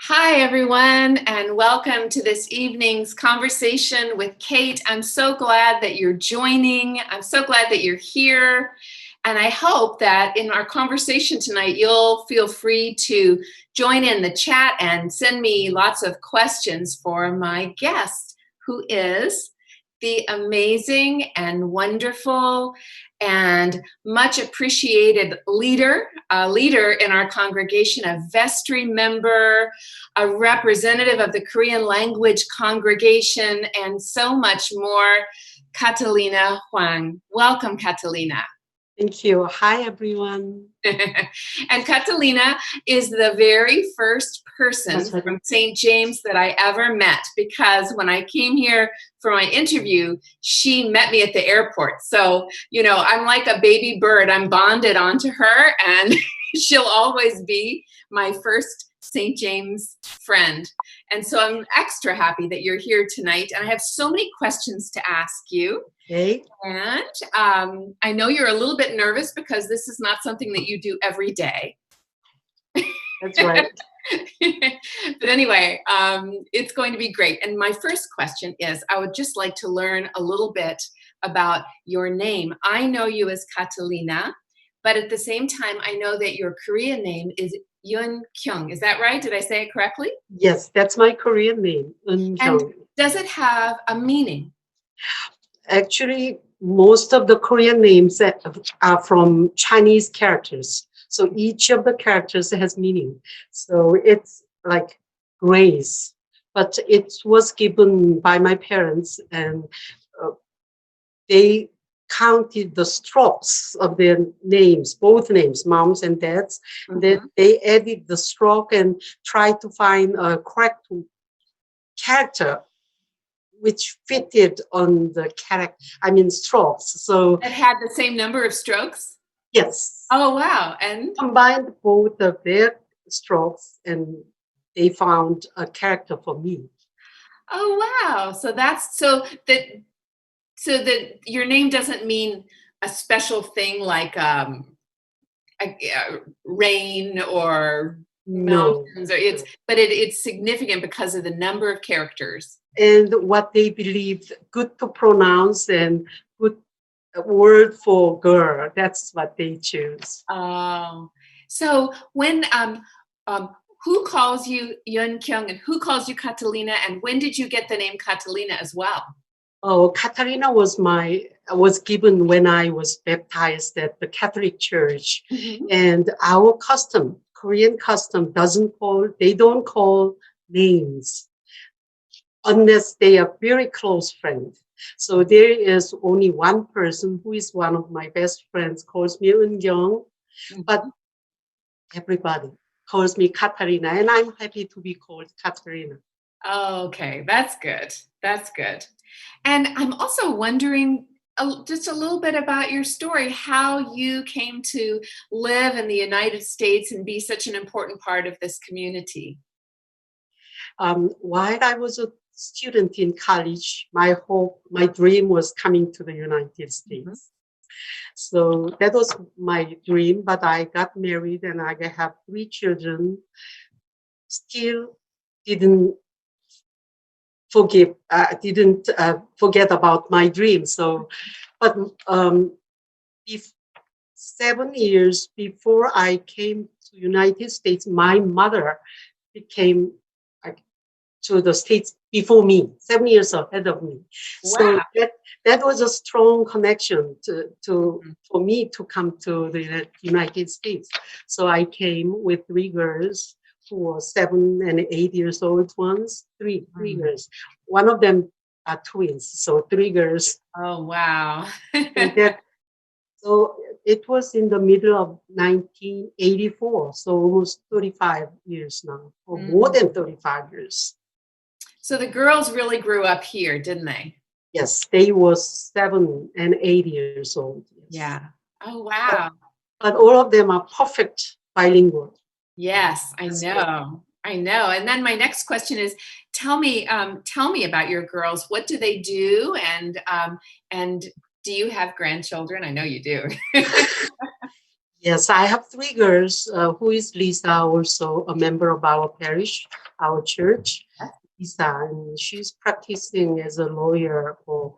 Hi, everyone, and welcome to this evening's conversation with Kate. I'm so glad that you're joining. I'm so glad that you're here. And I hope that in our conversation tonight, you'll feel free to join in the chat and send me lots of questions for my guest, who is the amazing and wonderful and much appreciated leader, a leader in our congregation, a vestry member, a representative of the Korean language congregation, and so much more, Kathalina Hwang. Welcome, Kathalina. Thank you. Hi, everyone. And Kathalina is the very first person from St. James that I ever met, because when I came here for my interview, she met me at the airport. So, I'm like a baby bird. I'm bonded onto her, and she'll always be my first St. James friend. And so I'm extra happy that you're here tonight. And I have so many questions to ask you. Okay. And I know you're a little bit nervous because this is not something that you do every day. That's right. But anyway, it's going to be great. And my first question is, I would just like to learn a little bit about your name. I know you as Kathalina, but at the same time, I know that your Korean name is Yoon Kyung. Is that right? Did I say it correctly? Yes, that's my Korean name, Eun And Kyung. does it have a meaning? Actually, most of the Korean names are from Chinese characters. So each of the characters has meaning. So it's like grace, but it was given by my parents, and they counted the strokes of their names, both names, moms and dads. Mm-hmm. Then they added the stroke and tried to find a correct character which fitted on the strokes. So it had the same number of strokes? Yes. Oh, wow. And combined both of their strokes, and they found a character for me. Oh, wow. So that your name doesn't mean a special thing like rain or mountains, but it's significant because of the number of characters. And what they believed good to pronounce and good word for girl. That's what they choose. Oh, so when who calls you Yoon Kyung and who calls you Kathalina, and when did you get the name Kathalina as well? Oh, Kathalina was given when I was baptized at the Catholic Church, and our custom, Korean custom, they don't call names unless they are very close friends. So there is only one person who is one of my best friends, calls me Eun Kyung, but everybody calls me Kathalina, and I'm happy to be called Kathalina. Oh, okay, that's good. That's good. And I'm also wondering just a little bit about your story, how you came to live in the United States and be such an important part of this community. While I was a student in college, my dream was coming to the United States. So that was my dream, but I got married and I have 3 children. Still didn't forget about my dream. So, but if 7 years before I came to United States, my mother came to the States before me, 7 years ahead of me. Wow. So that was a strong connection for me to come to the United States. So I came with 3 girls who were 7 and 8 years old ones, three girls. One of them are twins, so 3 girls. Oh, wow. So it was in the middle of 1984, so almost 35 years now, or more than 35 years. So the girls really grew up here, didn't they? Yes, they were 7 and 8 years old. Yes. Yeah. Oh, wow. But all of them are perfect bilingual. Yes, I know. I know. And then my next question is, tell me about your girls. What do they do? And do you have grandchildren? I know you do. Yes, I have three girls. Who is Lisa, also a member of our parish, our church. Lisa, and she's practicing as a lawyer for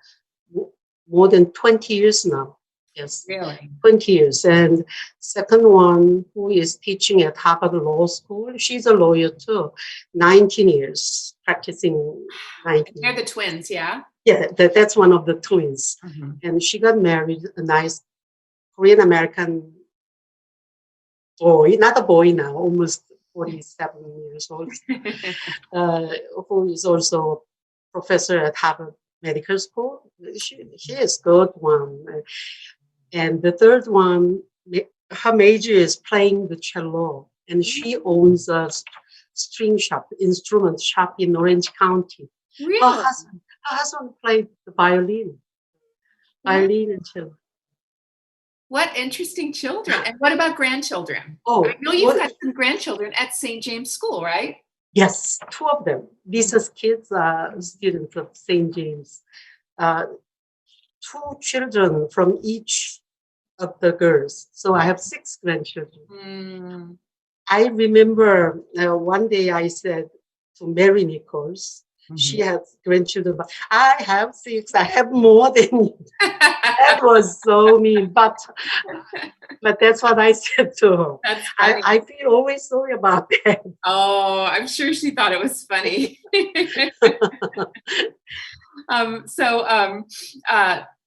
mo- more than 20 years now. Yes, Really? 20 years. And second one, who is teaching at Harvard Law School, she's a lawyer too. 19 years, practicing They're 19. the twins, yeah? Yeah, that's one of the twins. And she got married, a nice Korean American boy, not a boy now, almost 47 years old, uh, who is also professor at Harvard Medical School. She is good one. And the third one, her major is playing the cello, and she owns a string shop, instrument shop in Orange County. Her Really? husband, her husband played the Wow. violin and cello. What interesting children. And what about grandchildren? I Oh, know you've got what? some grandchildren at St. James School, right? Yes, two of them. Lisa's kids are students of St. James. Uh, two children from each of the girls. So I have six grandchildren. Mm. I remember one day I said to Mary Nichols, she has grandchildren, but I have six. I have more than you. That was so mean, but that's what I said to her. That's funny. I feel always sorry about that. Oh, I'm sure she thought it was funny. So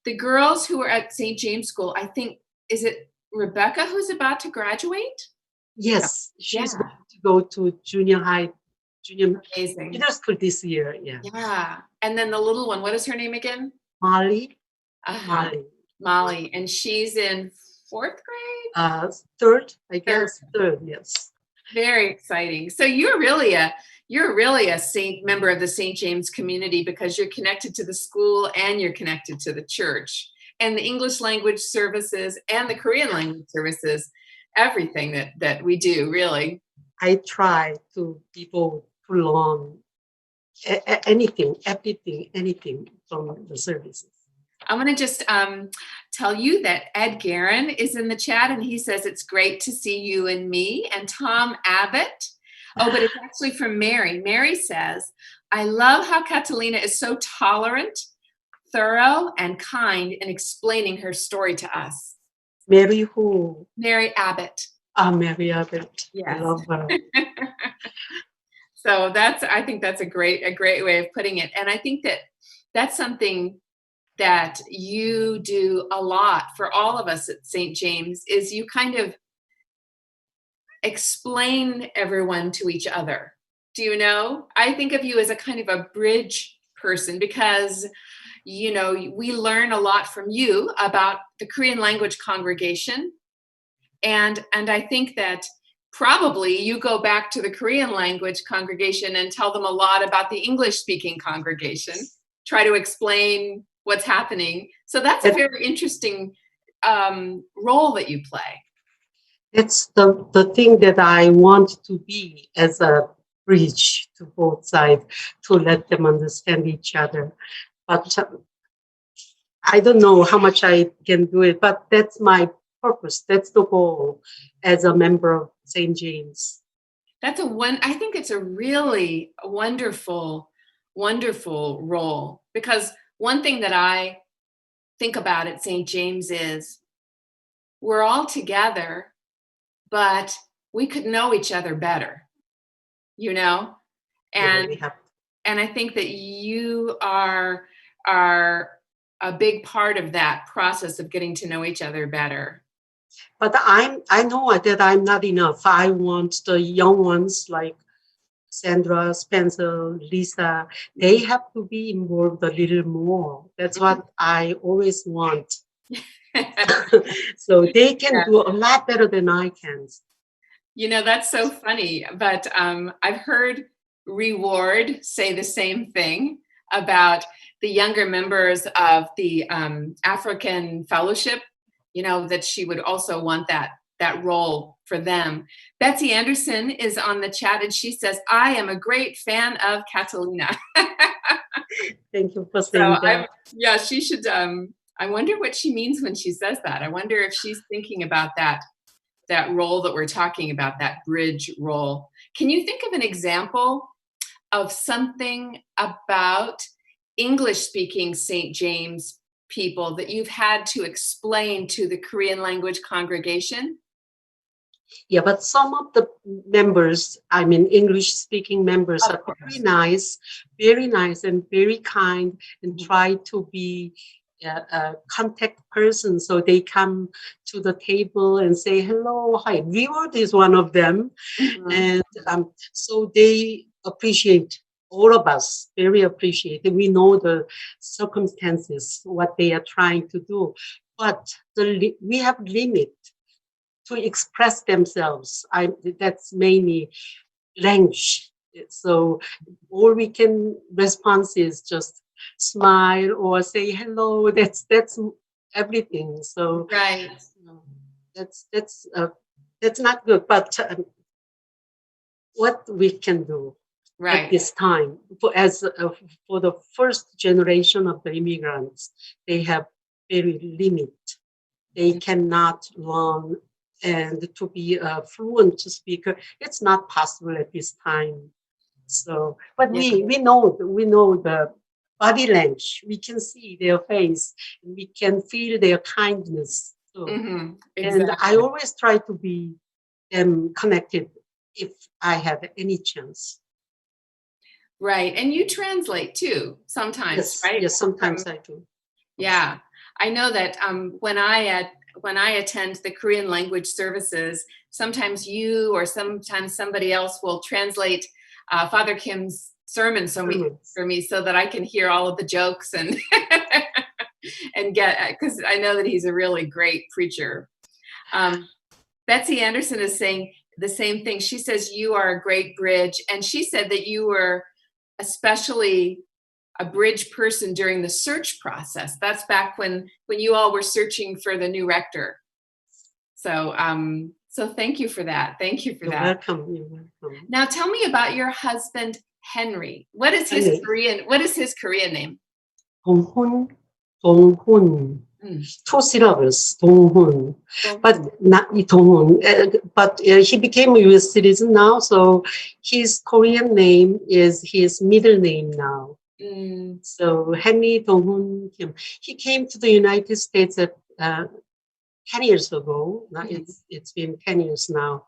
the girls who are at St. James School, I think, is it Rebecca who's about to graduate? Yes, she's Yeah. going to go to junior Amazing. middle school this year. Yeah, Yeah. And then the little one, what is her name again? Molly, Uh-huh. Molly. And she's in fourth grade? third, I guess, third. Yes. Very exciting. So you're really a saint member of the St. James community because you're connected to the school and you're connected to the church and the English language services and the Korean language services, everything that we do, really. I try to people to learn anything, everything, anything from the services. I'm going to just tell you that Ed Guerin is in the chat and he says it's great to see you and me. And Tom Abbott. Oh, but it's actually from Mary. Mary says, I love how Catalina is so tolerant, thorough, and kind in explaining her story to us. Mary who? Mary Abbott. Mary Abbott. Yes. I love her. So I think that's a great way of putting it. And I think that that's something that you do a lot for all of us at St. James is you kind of explain everyone to each other. Do you know? I think of you as a kind of a bridge person because, you know, we learn a lot from you about the Korean language congregation. And I think that probably you go back to the Korean language congregation and tell them a lot about the English speaking congregation, try to explain what's happening. So that's a very interesting role that you play. It's the thing that I want to be as a bridge to both sides to let them understand each other. But I don't know how much I can do it, but that's my purpose. That's the goal as a member of St. James. I think it's a really wonderful role because one thing that I think about at St. James is we're all together, but we could know each other better, you know? And I think that you are a big part of that process of getting to know each other better. But I know that I'm not enough. I want the young ones like Sandra, Spencer, Lisa, they have to be involved a little more. That's what I always want. So they can do a lot better than I can. You know, that's so funny. But I've heard Reward say the same thing about the younger members of the African Fellowship, you know, that she would also want that role for them. Betsy Anderson is on the chat and she says, I am a great fan of Kathalina. Thank you for saying that. Yeah, she should. I wonder what she means when she says that. I wonder if she's thinking about that that role that we're talking about, that bridge role. Can you think of an example of something about English-speaking St. James people that you've had to explain to the Korean language congregation? Yeah, but some of the members, I mean, English-speaking members Of are course. very nice and very kind, and try to be a contact person. So they come to the table and say, hello, hi. Reward is one of them. Mhm. And so they appreciate all of us, very appreciative. We know the circumstances, what they are trying to do, but we have limit to express themselves. That's mainly language. So all we can respond is just smile or say hello. That's everything. So Right, that's that's not good. But what we can do at right. this time for the first generation of the immigrants, they have very limit. They cannot learn and to be a fluent speaker. It's not possible at this time. So, but Yeah. we know the body language. We can see their face. And we can feel their kindness. So, and I Exactly. always try to be connected if I have any chance. Right. And you translate too sometimes, Yes, right? yes. Sometimes I do. Yeah, I know that when I attend the Korean language services, sometimes you or sometimes somebody else will translate Father Kim's sermon for me so that I can hear all of the jokes and and get, because I know that he's a really great preacher. Betsy Anderson is saying the same thing. She says you are a great bridge, and she said that you were especially a bridge person during the search process. That's back when you all were searching for the new rector. So so thank you for that. Thank you for You're that. welcome. You're welcome. Now tell me about your husband Henry. What is his Henry. Korean name? 동훈, 동훈. Mm. Two syllables, 동훈. But Dong-hun. not 동훈. But he became a U.S. citizen now, so his Korean name is his middle name now. Mm. So Henry Dong-hun Kim. He came to the United States at 10 years ago. Now it's been 10 years now.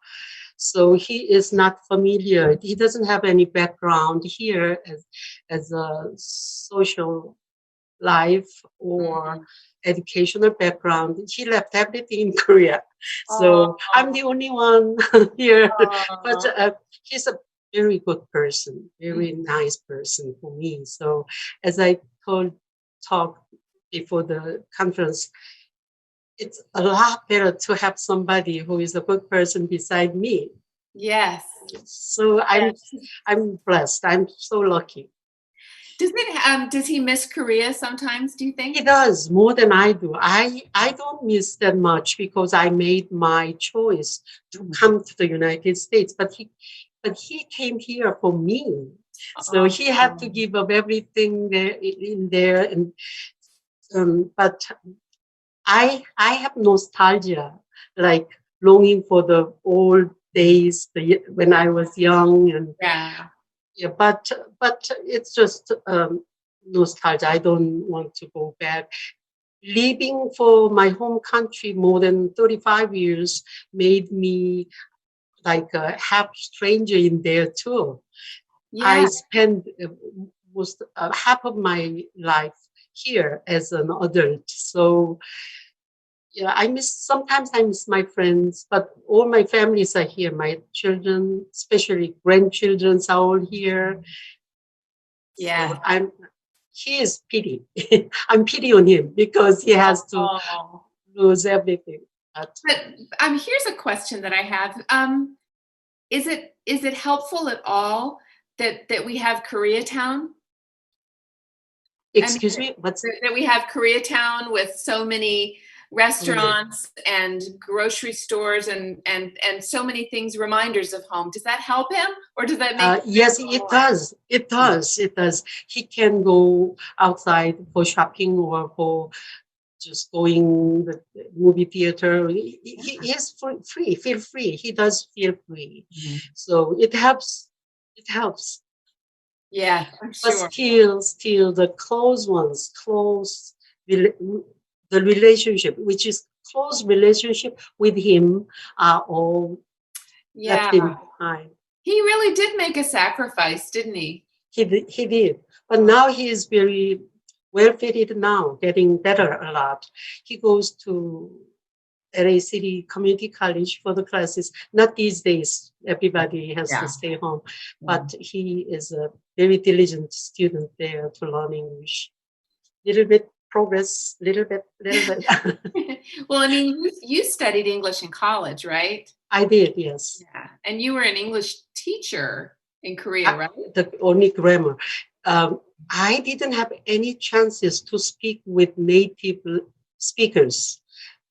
So he is not familiar. He doesn't have any background here as a social life or educational background. He left everything in Korea. So I'm the only one here. But he's a very good person, very nice person for me. So as I talked before the conference, it's a lot better to have somebody who is a good person beside me. Yes. So I'm blessed. I'm so lucky. Does he miss Korea sometimes, do you think? He does more than I do. I don't miss that much because I made my choice to come to the United States. But he came here for me. So he had to give up everything there in there. And but I have nostalgia, like longing for the old days, when I was young, and Yeah. yeah, but it's just nostalgia. I don't want to go back. Living for my home country more than 35 years made me like a half stranger in there too. I Yeah. spent most half of my life here as an adult. So yeah, sometimes I miss my friends, but all my families are here. My children, especially grandchildren, are all here. Yeah. So he is pity. I'm pity on him because he has to Oh. lose everything. But But here's a question that I have. Is it helpful at all that we have Koreatown? I mean, excuse me, what's that we have Koreatown with so many restaurants and grocery stores and so many things, reminders of home. Does that help him, or does that make him yes, feel it more? does. It does. It does. He can go outside for shopping or for just going the movie theater. He is free, feel free. He does feel free. So it helps. It helps. Yeah, I'm But sure. still the close ones, the relationship, which is close relationship with him, are all left him Yeah. behind. He really did make a sacrifice, didn't he? He did. But now he is very well fitted now, getting better a lot. He goes to LA City Community College for the classes. Not these days, everybody has to Yeah. stay home. But he is a very diligent student there to learn English. Little bit progress, little bit. Well, I mean, you studied English in college, right? I did, yes. Yeah. And you were an English teacher in Korea, right? The only grammar. I didn't have any chances to speak with native speakers.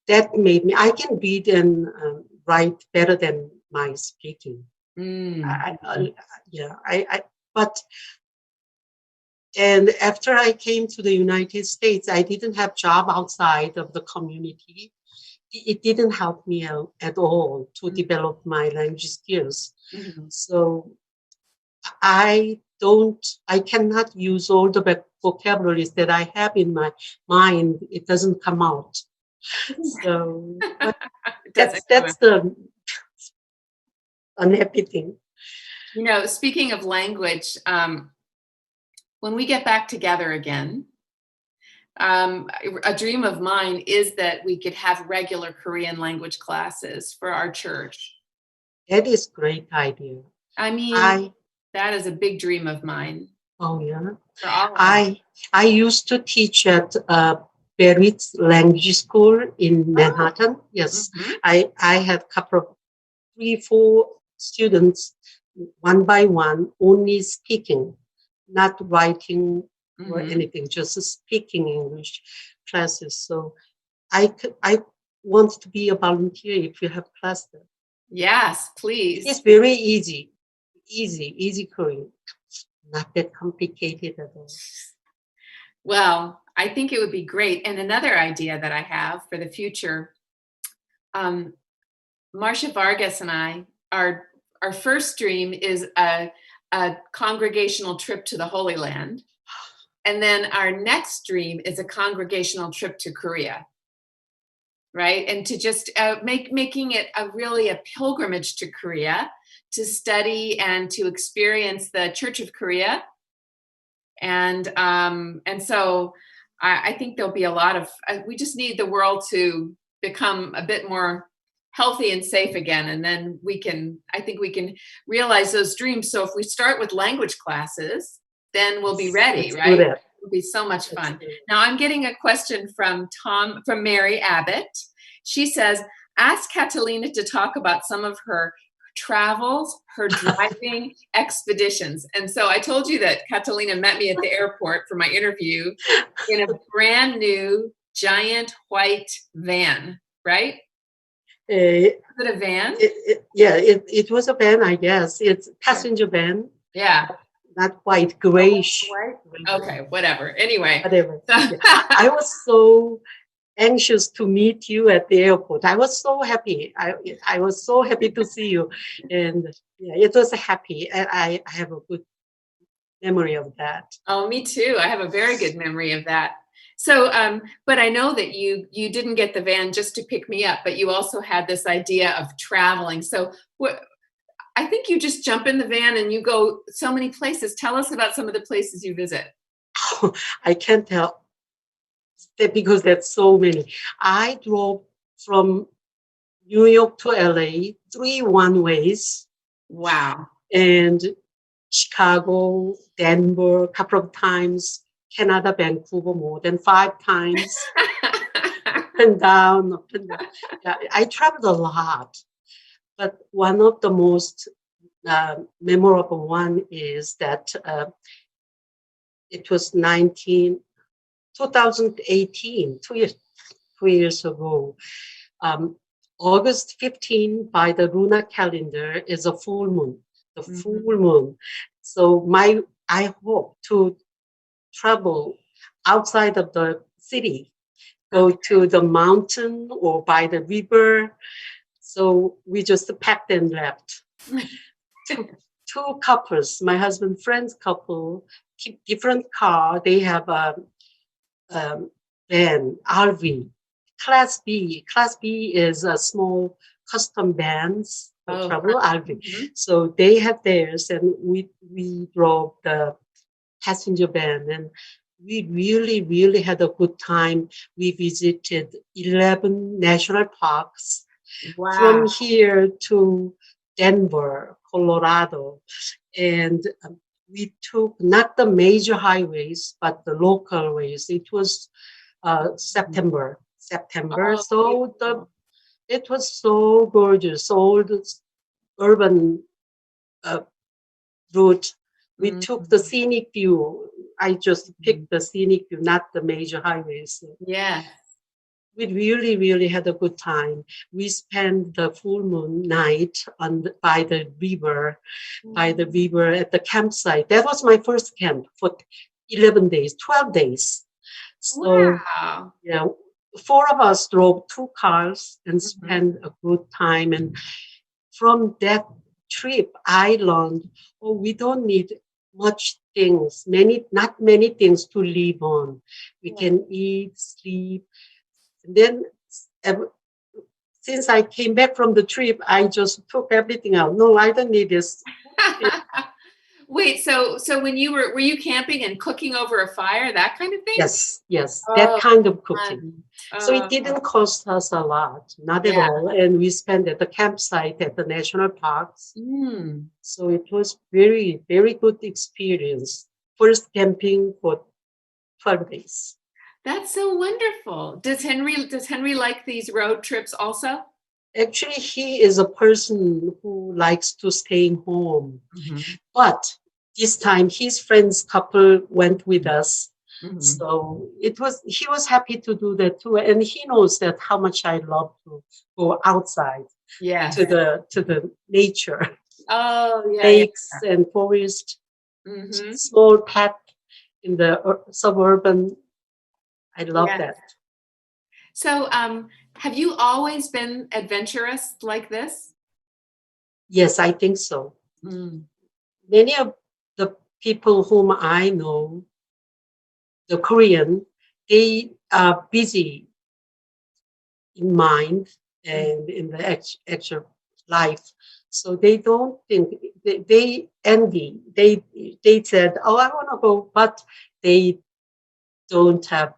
That made me, I can read and write better than my speaking. Yeah, but, and after I came to the United States, I didn't have job outside of the community. It didn't help me at all to develop my language skills. So I cannot use all the vocabularies that I have in my mind. It doesn't come out. So but that's the unhappy thing. You know, speaking of language, when we get back together again, a dream of mine is that we could have regular Korean language classes for our church. That is great idea. I mean, that is a big dream of mine. Oh yeah. For all of us. I used to teach at Berwick's language school in Manhattan. Yes. I had a couple of 3-4 students, one by one, only speaking, not writing or anything, just speaking English classes. So I want to be a volunteer if you have class there. Yes, please. It's very easy Korean. Not that complicated at all. Well, I think it would be great. And another idea that I have for the future, Marcia Vargas and I, our first dream is a congregational trip to the Holy Land. And then our next dream is a congregational trip to Korea. Right? And to just making it really a pilgrimage to Korea, to study and to experience the Church of Korea. And so I think there'll be a lot of, we just need the world to become a bit more healthy and safe again. And then I think we can realize those dreams. So if we start with language classes, then we'll be ready, right? It'll be so much fun. Now I'm getting a question from Mary Abbott. She says, ask Kathalina to talk about some of her travels, her driving expeditions. And so I told you that Kathalina met me at the airport for my interview in a brand new giant white van, right? Is it a van? It was a van, I guess. It's passenger van. Yeah. Not white, grayish. Okay, whatever. Anyway. I was so anxious to meet you at the airport. I was so happy. I was so happy to see you. And yeah, it was happy. And I have a good memory of that. Oh, me too. I have a very good memory of that. So, but I know that you didn't get the van just to pick me up, but you also had this idea of traveling. So I think you just jump in the van and you go so many places. Tell us about some of the places you visit. I can't tell that because there's so many. I drove from New York to LA 3 one-ways. Wow. And Chicago, Denver, a couple of times, Canada, Vancouver, more than 5 times. Up and down. Yeah, I traveled a lot. But one of the most memorable one is that it was 2018, 2 years ago. August 15 by the lunar calendar is a full moon, the full moon. So I hope to travel outside of the city go to the mountain or by the river. So we just packed and left. Two, two couples, my husband friend's couple, keep different car. They have um, van, RV. Class B. Class B is a small custom vans for Oh, travel RV. mhm. So they have theirs, and we drove the passenger van, and we really had a good time. We visited 11 national parks Wow. from here to Denver, Colorado, and we took not the major highways but the local ways. It was September. Oh, So beautiful. it was so gorgeous. All the urban uh, route. We took the Mhm. scenic view. I just picked the scenic view, not the major highways. Yes. We really had a good time. We spent the full moon night by the river at the campsite. That was my first camp for 11 days, 12 days. So, Wow. yeah, four of us drove two cars and Mhm. spent a good time. And from that trip, I learned, oh, we don't need much things, not many things to live on. We Yeah. can eat, sleep. And then since I came back from the trip, I just took everything out. No, I don't need this. Wait, so when were you camping and cooking over a fire, that kind of thing? Yes, that Oh, kind of cooking. fun. So it Oh, didn't cost us a lot, not at yeah. all. And we spent at the campsite at the national parks. Mm. So it was very good experience. First camping for 12 days. That's so wonderful. Does Henry like these road trips also? Actually, he is a person who likes to stay home. Mhm. But this time his friend's couple went with us. Mhm. So he was happy to do that too. And he knows that how much I love to go outside Yes. to the nature, Oh, yeah, yeah. lakes and forest, Mhm. small path in the suburban. I love Yeah. that. So, have you always been adventurous like this? Yes, I think so. Mm. Many of the people whom I know, the Korean, they are busy in mind Mm. and in the actual life. So they don't think they envy. They said, "Oh, I want to go," but they don't have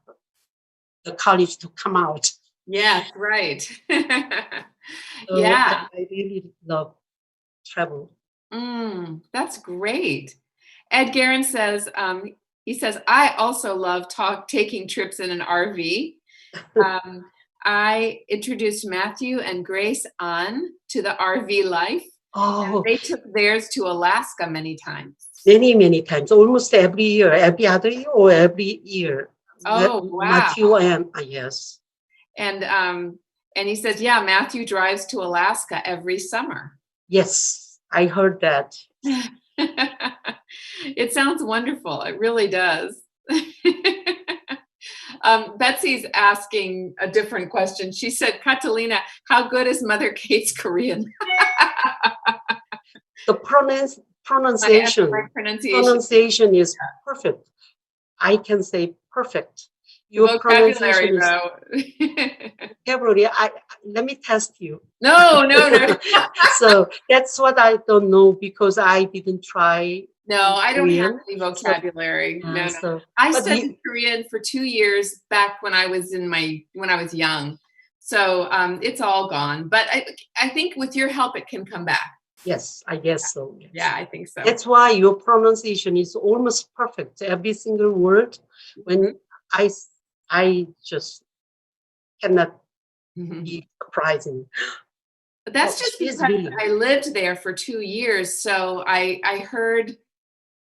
the courage to come out. Yes, right. So Yeah. I really love travel. That's great. Ed Guerin says, he says, I also love taking trips in an RV. Um, I introduced Matthew and Grace on to the RV life. Oh, They took theirs to Alaska many times. many times, almost every year, every other year or every year. Oh, wow. Matthew and yes, And he says, yeah, Matthew drives to Alaska every summer. yes, I heard that. It sounds wonderful. It really does. Betsy's asking a different question. She said, Kathalina, how good is Mother Kate's Korean? The My pronunciation. pronunciation is perfect. I can say perfect. The Your vocabulary, pronunciation is though. vocabulary. Let me test you. No, no, no. So that's what I don't know because I didn't try No, I don't have Korean. any So vocabulary. No, no. so I but you studied Korean for 2 years back when I was when I was young. So it's all gone. But I think with your help, it can come back. yes, I guess so. Yeah, Yes. I think so. That's why your pronunciation is almost perfect. Every single word. When I I just cannot Mhm. be surprising. But Oh, that's just she's because really I lived there for 2 years. So I heard,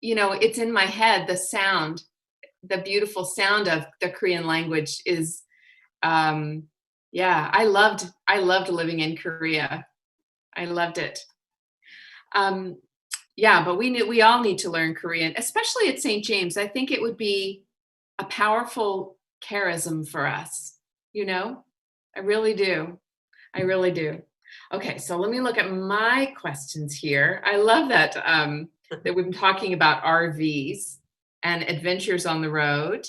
it's in my head, the beautiful sound of the Korean language is, um, yeah, I loved living in Korea. I loved it. Um, yeah, but we all need to learn Korean, especially at St. James. I think it would be a powerful charism for us. you know? I really do. I really do. Okay, so let me look at my questions here. I love that that we've been talking about RVs and adventures on the road.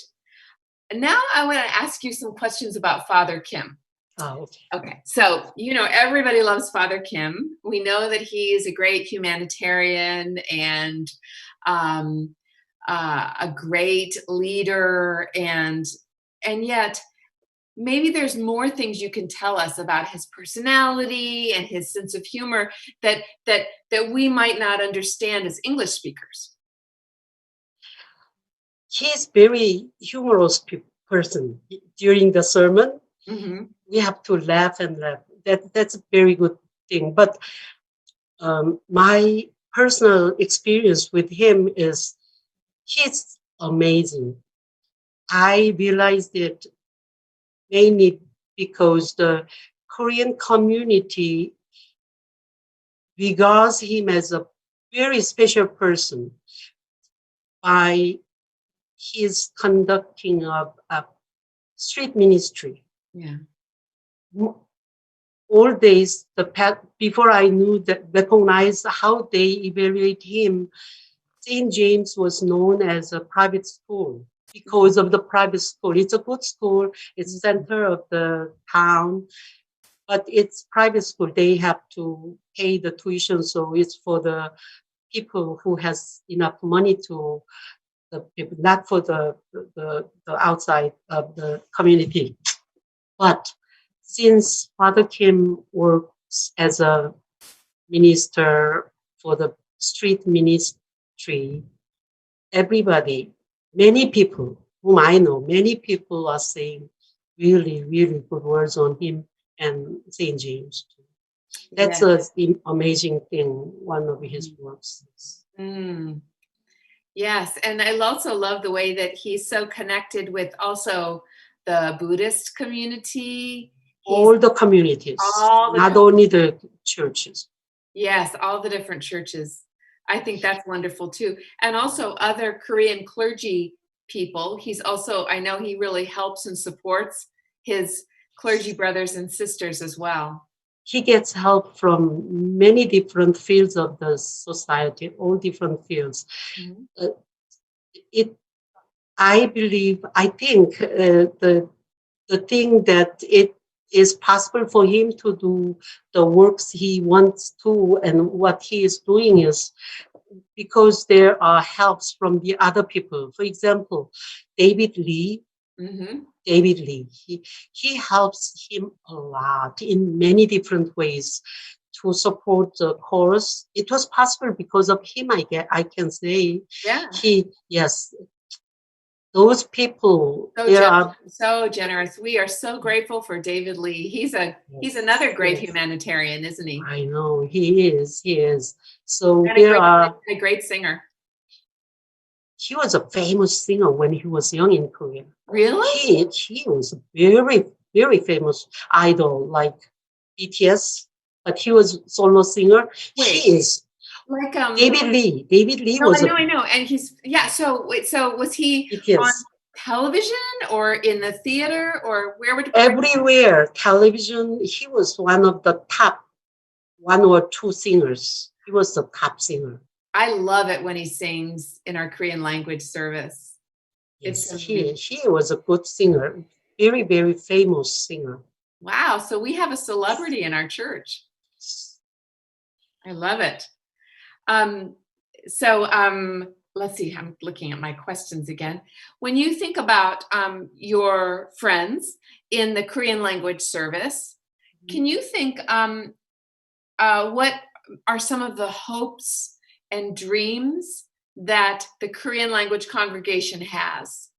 And now I want to ask you some questions about Father Kim. Oh, okay. Okay, so everybody loves Father Kim. We know that he is a great humanitarian and a great leader, and yet maybe there's more things you can tell us about his personality and his sense of humor that we might not understand as English speakers. He's very humorous person. During the sermon, Mm-hmm. we have to laugh and laugh. That's a very good thing. But my personal experience with him is he's amazing. I realized it mainly because the Korean community regards him as a very special person by his conducting a street ministry. Yeah. All days, before I knew that, recognized how they evaluate him, St. James was known as a private school because of the private school. It's a good school. It's center of the town, but it's private school. They have to pay the tuition, so it's for the people who has enough money to the people, not for the outside of the community. But since Father Kim works as a minister for the street ministry, everybody, many people whom I know, many people are saying really, really good words on him and St. James too. That's an amazing thing, one of his works. Mm. Yes, and I also love the way that he's so connected with also the Buddhist community. All the communities, not only the churches. Yes, all the different churches. I think that's wonderful too. And also other Korean clergy people. He's also, I know he really helps and supports his clergy brothers and sisters as well. He gets help from many different fields of the society, all different fields. Mm-hmm. I think the thing that it is possible for him to do the works he wants to and what he is doing is because there are helps from the other people. For example, David Lee. Mm-hmm. David Lee, he helps him a lot in many different ways to support the cause. It was possible because of him, I can say. Yeah. Those people, so generous. We are so grateful for David Lee. He's another great humanitarian, isn't he? I know he is. So and a great singer. He was a famous singer when he was young in Korea. Really? He was a very, very famous idol like BTS, but he was a solo singer. Wait. He is. Like David Lee. David Lee was. I know. And he's So was he on television or in the theater or where would? Everywhere television. He was one of the top 1 or 2 singers. He was the top singer. I love it when he sings in our Korean language service. Yes, he was a good singer. Very, very famous singer. Wow. So we have a celebrity in our church. I love it. Let's see, I'm looking at my questions again. When you think about your friends in the Korean language service, can you think what are some of the hopes and dreams that the Korean language congregation has?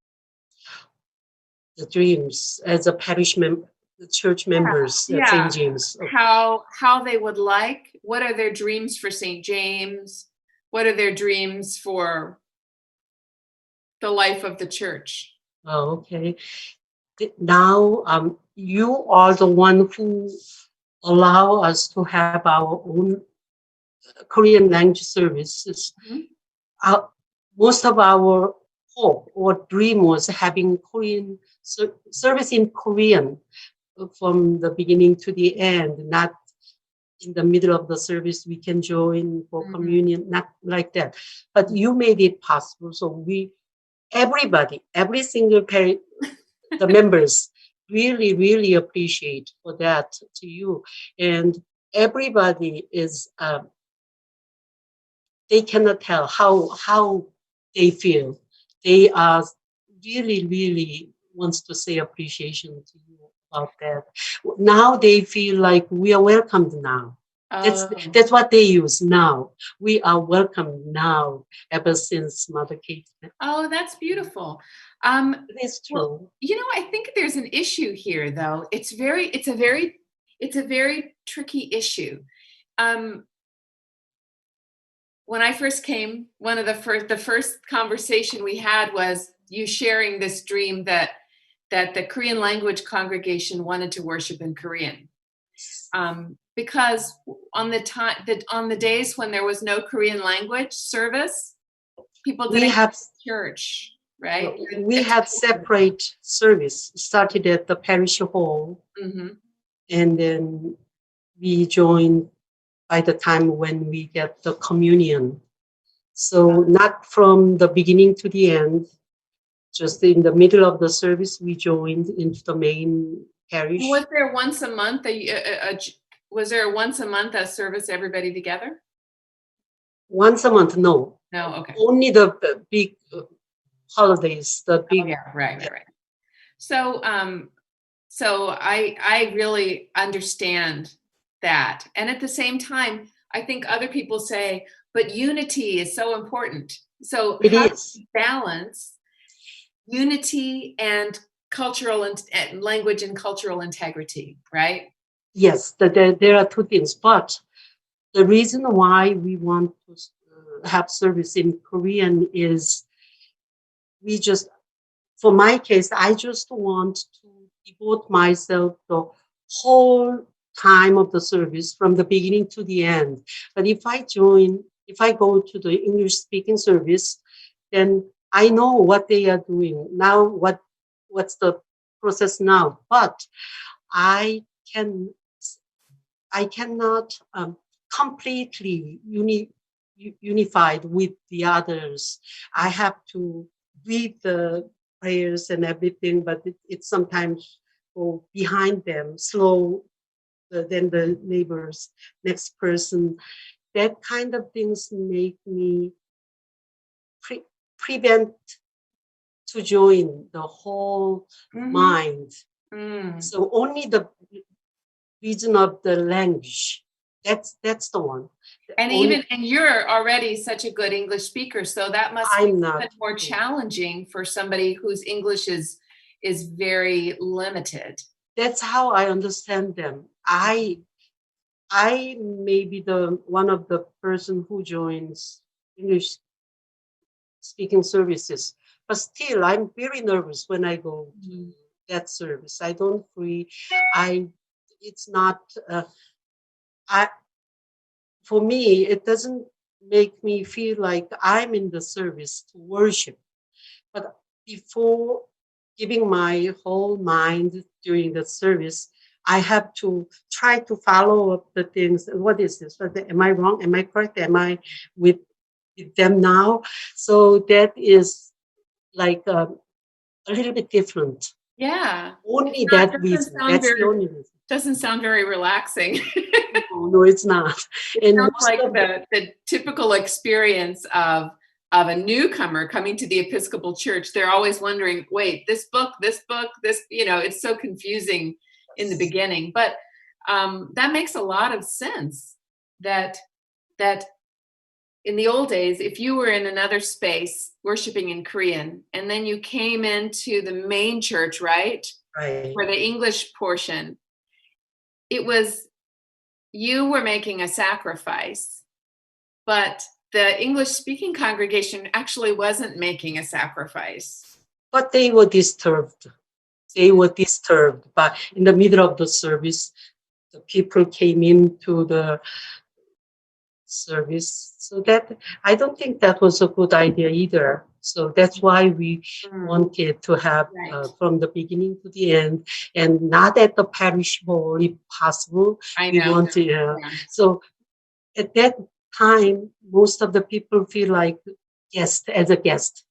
The dreams as a parish member, the church members at St. James. Okay. How they would like, what are their dreams for St. James? What are their dreams for the life of the church? Oh, okay. Now, you are the one who allow us to have our own Korean language services. Mm-hmm. Most of our hope or dream was having Korean service in Korean from the beginning to the end, not in the middle of the service we can join for communion, not like that. But you made it possible. So everybody, every single parent, the members really, really appreciate for that to you. And everybody is, they cannot tell how they feel. They are really, really wants to say appreciation to you about that. Now they feel like we are welcomed now. That's what they use now. We are welcome now ever since Mother Kate. Oh, that's beautiful. It's true. Well, I think there's an issue here, though. It's a very tricky issue. When I first came, the first conversation we had was you sharing this dream that the Korean language congregation wanted to worship in Korean. Because on the days when there was no Korean language service, people didn't go to church, right? We had separate service. Started at the parish hall, and then we joined by the time when we get the communion. So not from the beginning to the end, just in the middle of the service, we joined into the main parish. Was there once a month a service, everybody together? Once a month, no. No, okay. Only the big holidays, the big. Oh, yeah, right. So, so I really understand that, and at the same time, I think other people say, but unity is so important. So it how is. do you balance unity and cultural and language and cultural integrity, right? Yes, there are two things, but the reason why we want to have service in Korean is for my case, I just want to devote myself the whole time of the service from the beginning to the end. But if I go to the English speaking service, then I know what they are doing now, what's the process now, but I cannot completely unified with the others. I have to read the prayers and everything, but it sometimes go behind them, slow than the neighbors, next person. That kind of things make me prevent to join the whole mind. So only the reason of the language. That's the one. And you're already such a good English speaker, so that must be much more challenging for somebody whose English is very limited. That's how I understand them. I may be the one of the person who joins English speaking services, but still I'm very nervous when I go to that service. I don't free. It's not. For me, it doesn't make me feel like I'm in the service to worship. But before giving my whole mind during the service, I have to try to follow up the things. What is this? Am I wrong? Am I correct? Am I with them now? So that is like a little bit different. Yeah. Only that reason. That's the only reason. Doesn't sound very relaxing. No, it's not. It sounds like the typical experience of a newcomer coming to the Episcopal Church. They're always wondering, wait, this book, it's so confusing in the beginning. But that makes a lot of sense that in the old days, if you were in another space worshiping in Korean, and then you came into the main church, right? Right. For the English portion, you were making a sacrifice, but the English-speaking congregation actually wasn't making a sacrifice. But they were disturbed. But in the middle of the service, the people came into the service. So that I don't think that was a good idea either. So that's why we wanted to have Right. from the beginning to the end, and not at the parish hall if possible. I We know. want to, Yeah. so at that time, most of the people feel like guest as a guest,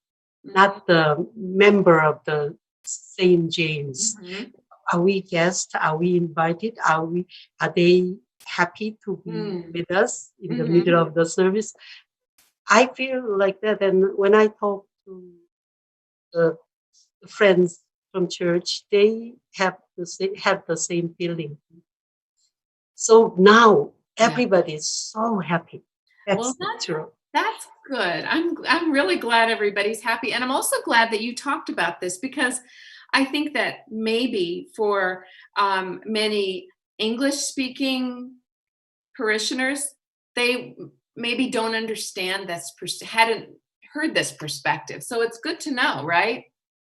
not the member of the St. James. Mhm. Are we guests? Are we invited? Are they happy to be with us in the middle of the service? I feel like that. And when I talk to the friends from church, they have the same feeling. So now everybody is so happy. Well, That's true. that's good. I'm really glad everybody's happy. And I'm also glad that you talked about this, because I think that maybe for many English speaking parishioners, they maybe don't understand this, hadn't heard this perspective. So it's good to know, right?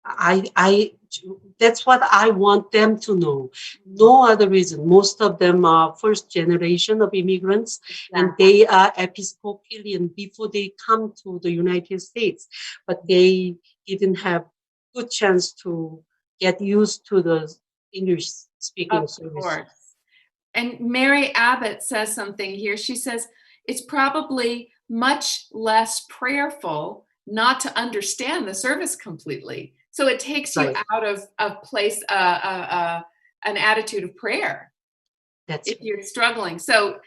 I that's what I want them to know. No other reason. Most of them are first generation of immigrants, and they are Episcopalian before they come to the United States, but they didn't have good chance to get used to the English speaking service. Course. And Mary Abbott says something here. She says, it's probably much less prayerful not to understand the service completely. So it takes you out of place, an attitude of prayer. If you're struggling. So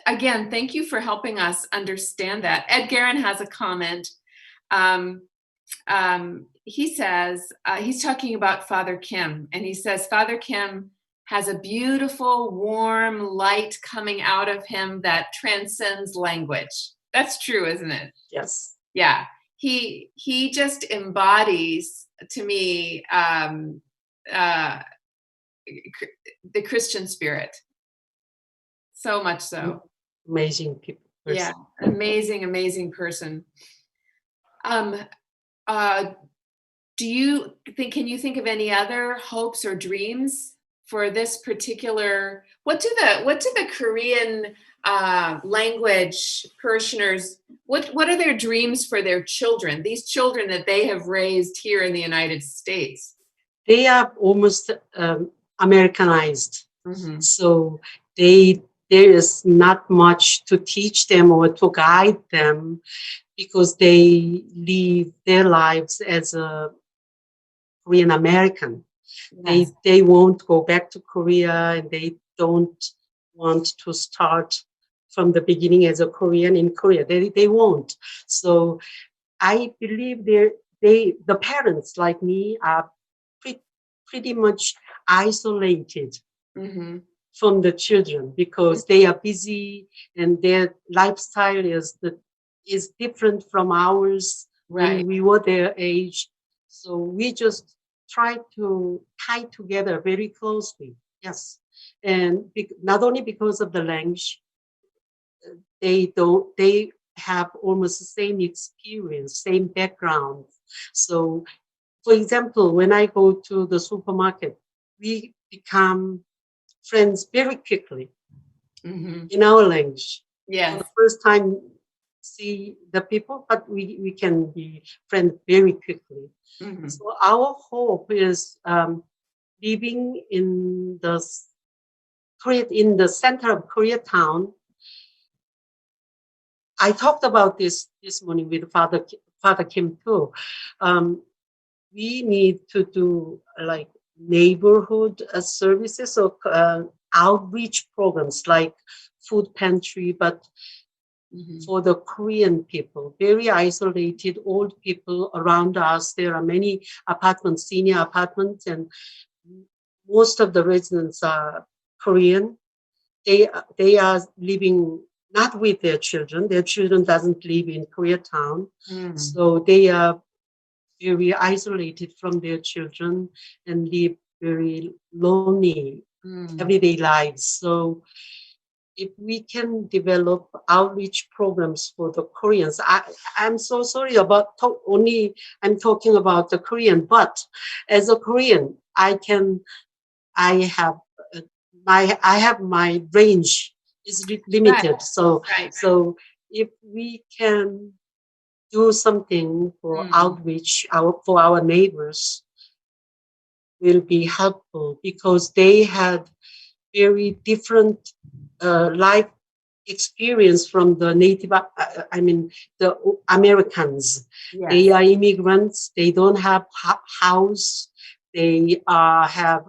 again, thank you for helping us understand that. Ed Guerin has a comment. He says, he's talking about Father Kim, and he says, Father Kim has a beautiful, warm light coming out of him that transcends language. That's true, isn't it? Yes. Yeah. He just embodies, to me, the Christian spirit. So much so. Amazing people. Yeah. Amazing, amazing person. Do you think, can you think of any other hopes or dreams for this particular, what do the Korean language parishioners, what are their dreams for their children, these children that they have raised here in the United States? They are almost Americanized. So there is not much to teach them or to guide them, because they live their lives as a Korean American. Yes. They won't go back to Korea, and they don't want to start from the beginning as a Korean in Korea. They won't. So I believe the parents like me are pretty much isolated from the children, because they are busy and their lifestyle is different from ours when we were their age. So we just try to tie together very closely. Yes. And not only because of the language, they have almost the same experience, same background. So, for example, when I go to the supermarket, we become friends very quickly in our language. Yes. For the first time, see the people, but we can be friends very quickly. So our hope is living in the center of Koreatown. I talked about this morning with Father Kim too. We need to do like neighborhood services or outreach programs like food pantry, but for the Korean people, very isolated old people around us. There are many apartments, senior apartments, and most of the residents are Korean. They are living not with their children. Their children doesn't live in Koreatown, so they are very isolated from their children and live very lonely everyday lives. So if we can develop outreach programs for the Koreans, I'm so sorry about I'm talking about the Korean, but as a Korean, I have my range is limited. So if we can do something for outreach for our neighbors will be helpful because they had very different life experience from the native, the Americans. Yes. They are immigrants. They don't have house. They have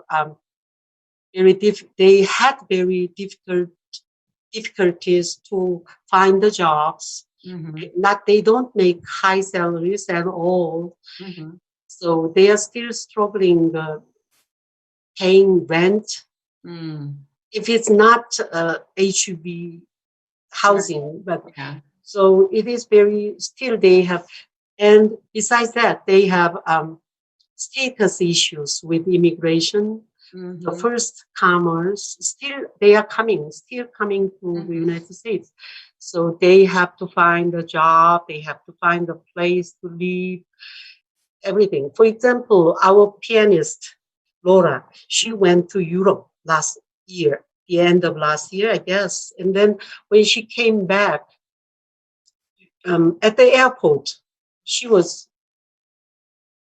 they had very difficulties to find the jobs. Not they don't make high salaries at all. So they are still struggling paying rent. If it's not HUB housing, but so it is very still they have, and besides that they have status issues with immigration. The first comers still coming to the United States, so they have to find a job, they have to find a place to live, everything. For example, our pianist Laura, she went to Europe last year, the end of last year, I guess, and then when she came back at the airport, she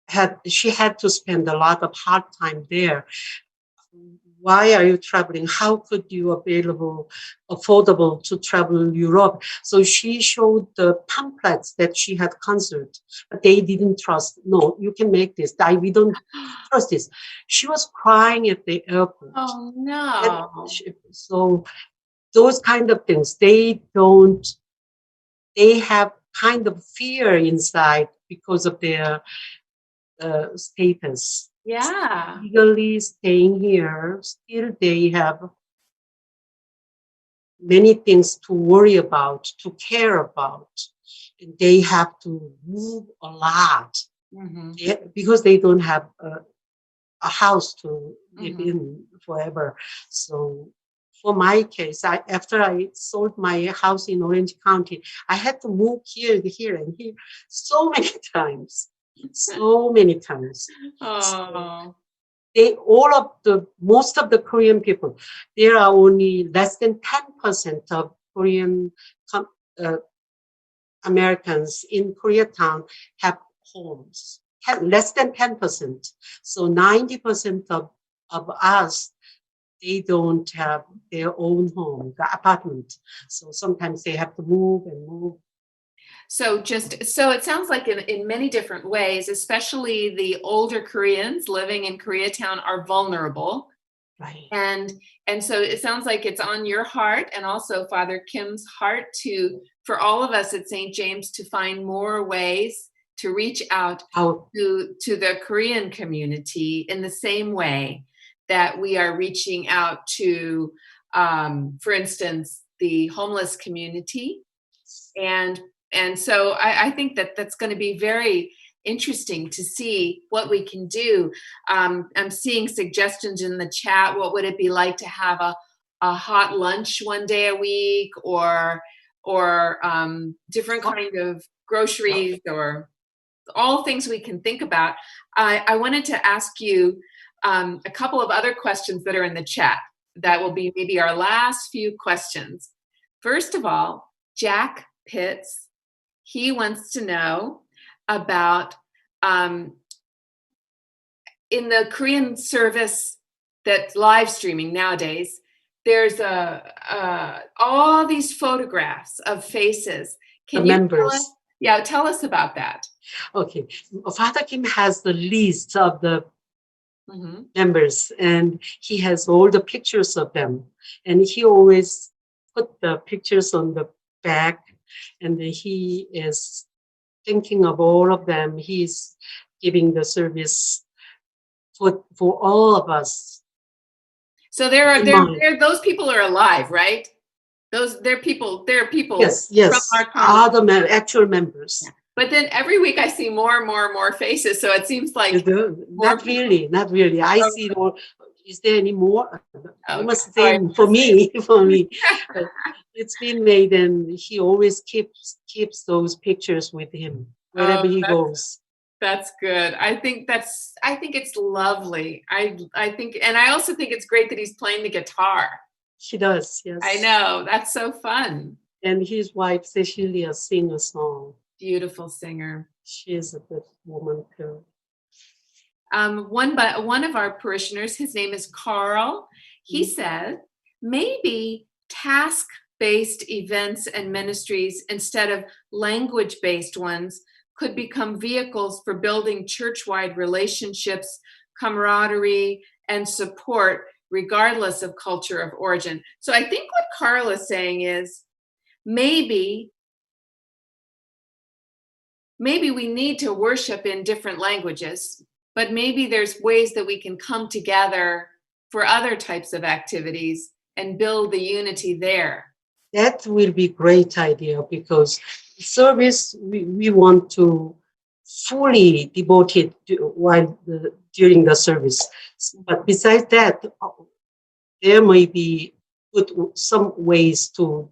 had to spend a lot of hard time there. Why are you traveling? How could you affordable to travel Europe? So she showed the pamphlets that she had concert, but they didn't trust. No, you can make this. We don't trust this. She was crying at the airport. Oh no! So those kind of things, they have kind of fear inside because of their status. Yeah. Legally staying here, still they have many things to worry about, to care about. And they have to move a lot because they don't have a house to live in forever. So for my case, after I sold my house in Orange County, I had to move here, and here so many times. So many times. Oh. Most of the Korean people, there are only less than 10% of Korean Americans in Koreatown have homes. Less than 10%. So 90% of us, they don't have their own home, the apartment. So sometimes they have to move and move. So it sounds like in many different ways, especially the older Koreans living in Koreatown are vulnerable. Right. And so it sounds like it's on your heart and also Father Kim's heart for all of us at St. James to find more ways to reach out to the Korean community in the same way that we are reaching out to, for instance, the homeless community. And so I think that's going to be very interesting to see what we can do. I'm seeing suggestions in the chat. What would it be like to have a hot lunch one day a week, or different kind of groceries, or all things we can think about. I wanted to ask you a couple of other questions that are in the chat. That will be maybe our last few questions. First of all, Jack Pitts, he wants to know about in the Korean service that's live streaming nowadays, there's all these photographs of faces. Can you tell us about that? Okay. Father Kim has the list of the members, and he has all the pictures of them. And he always put the pictures on the back, and he is thinking of all of them. He's giving the service for all of us. So those people are alive, right? They're people. Yes, from our actual members. Yeah. But then every week I see more and more faces. So it seems like not really. I see more. Is there any more? I must say for me. It's been made, and he always keeps those pictures with him wherever he goes. That's good. I think it's lovely. I think, and I also think it's great that he's playing the guitar. She does, yes. I know. That's so fun. And his wife Cecilia sing a song. Beautiful singer. She is a good woman too. One of our parishioners, his name is Carl. He said, maybe task-based events and ministries instead of language-based ones could become vehicles for building church-wide relationships, camaraderie, and support, regardless of culture of origin. So I think what Carl is saying is maybe we need to worship in different languages, but maybe there's ways that we can come together for other types of activities and build the unity there. That will be great idea because service we want to fully devote it during the service. But besides that, there may be some ways to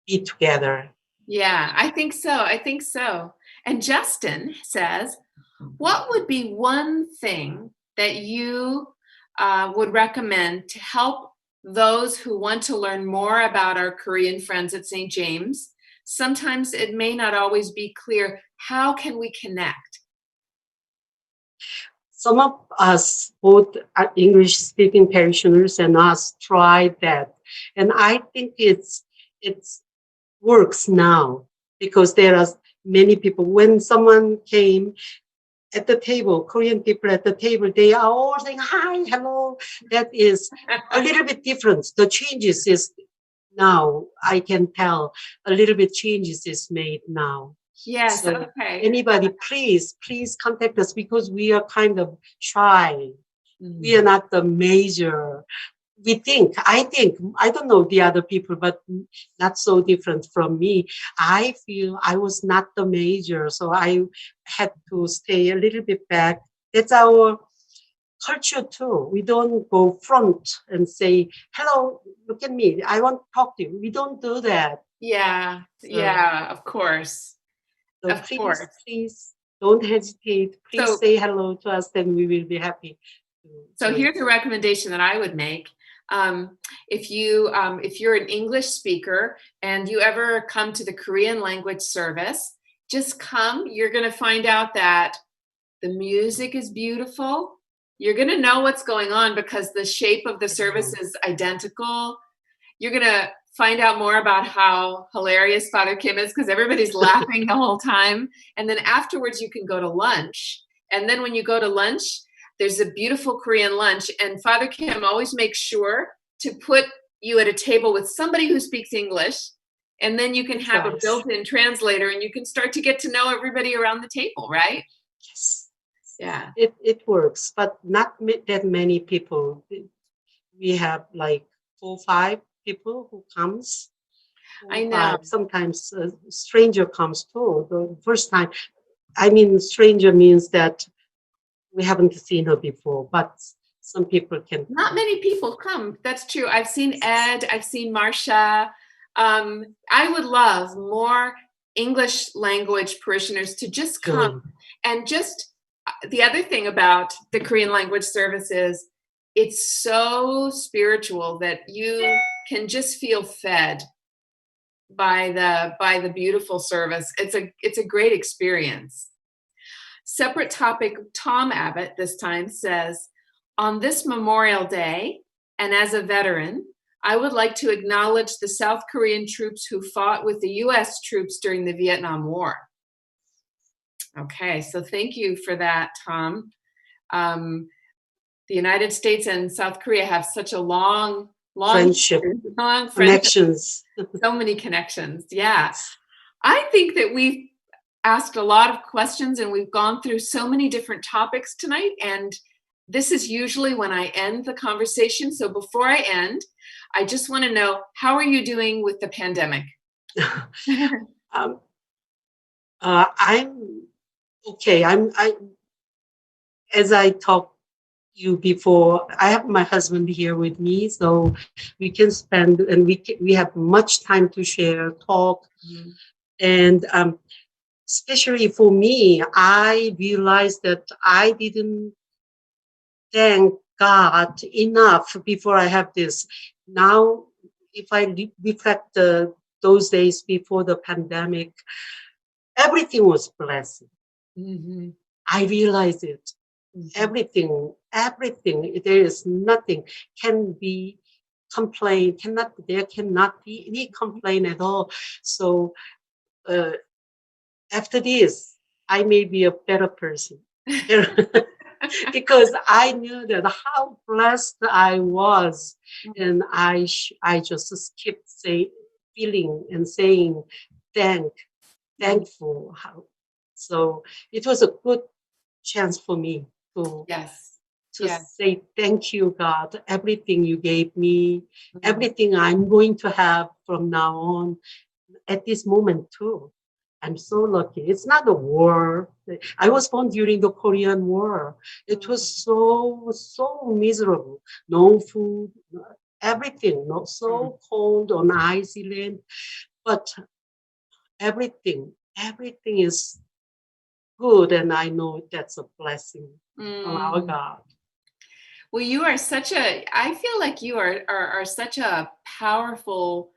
be together. Yeah, I think so. And Justin says, what would be one thing that you would recommend to help those who want to learn more about our Korean friends at St. James? Sometimes it may not always be clear. How can we connect? Some of us, both English-speaking parishioners and us, tried that, and I think it's works now because there are many people. When someone came at the table, Korean people at the table, they are all saying hi, hello. That is a little bit different. The changes is now. I can tell a little bit changes is made now. Yes, So okay. anybody, please contact us because we are kind of shy. We are not the major. I think, I don't know the other people, but not so different from me. I feel I was not the major, so I had to stay a little bit back. That's our culture too. We don't go front and say, hello, look at me, I want to talk to you. We don't do that. Yeah, yeah, of course. So please don't hesitate. Please say hello to us, then we will be happy. So here's a recommendation that I would make. If you're an English speaker and you ever come to the Korean language service, just come. You're going to find out that the music is beautiful. You're going to know what's going on because the shape of the service is identical. You're going to find out more about how hilarious Father Kim is because everybody's laughing the whole time. And then afterwards you can go to lunch. And then when you go to lunch, there's a beautiful Korean lunch. And Father Kim always makes sure to put you at a table with somebody who speaks English. And then you can have a built-in translator and you can start to get to know everybody around the table, right? Yes. Yeah. It works, but not that many people. We have like 4 or 5 people who comes. I know. Sometimes a stranger comes too. The first time, I mean, stranger means that we haven't seen her before, but some people can. Not many people come. That's true. I've seen Ed. I've seen Marcia. I would love more English language parishioners to just come. And just the other thing about the Korean language service is it's so spiritual that you can just feel fed by the beautiful service. It's a great experience. Separate topic, Tom Abbott this time says, on this Memorial Day, and as a veteran, I would like to acknowledge the South Korean troops who fought with the US troops during the Vietnam War. Okay, so thank you for that, Tom. The United States and South Korea have such a long friendship, connections. So many connections, yeah. I think that we've asked a lot of questions and we've gone through so many different topics tonight, and this is usually when I end the conversation. So before I end, I just want to know, how are you doing with the pandemic? I'm okay. As I talked to you before, I have my husband here with me, so we can spend, and we have much time to share, talk, and especially for me, I realized that I didn't thank God enough before I have this. Now, if I reflect those days before the pandemic, everything was blessing. Mhm. I realized it. Mhm. Everything, there is nothing can be complained, there cannot be any complaint at all. So uh, after this, I may be a better person. Because I knew that how blessed I was, and I just skipped feeling and saying thank thankful. So it was a good chance for me to Yes. to Yes. say thank you, God, everything you gave me, Mhm. everything I'm going to have from now on at this moment too. I'm so lucky. It's not a war. I was born during the Korean War. It was so miserable. No food, everything. Not so cold on icy land, but everything is good, and I know that's a blessing from our Mm. God. Well, you are I feel like you are such a powerful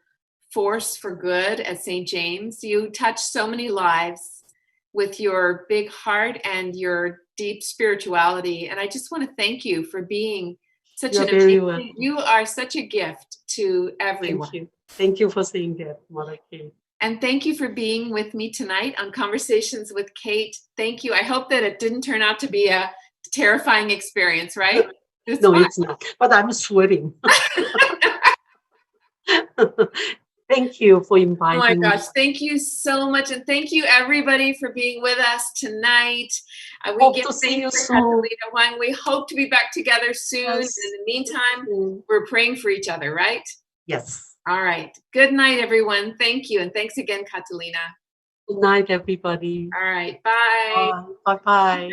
force for good at St. James. You touch so many lives with your big heart and your deep spirituality. And I just want to thank you for being such You're an very amazing, welcome. you are such a gift to everyone. Thank you. Thank you for saying that, Mother Kate. And thank you for being with me tonight on Conversations with Kate. Thank you. I hope that it didn't turn out to be a terrifying experience, right? It's No, fine. it's not. But I'm sweating. Thank you for Oh my inviting gosh, me. thank you so much. And thank you everybody for being with us tonight. We Hope give to see thanks you for soon. Kathalina Hwang. We hope to be back together soon. And Yes. in the meantime, Mm. we're praying for each other, right? Yes. All right. Good night, everyone. Thank you. And thanks again, Kathalina. Good night, everybody. All right. Bye. Bye. Bye-bye.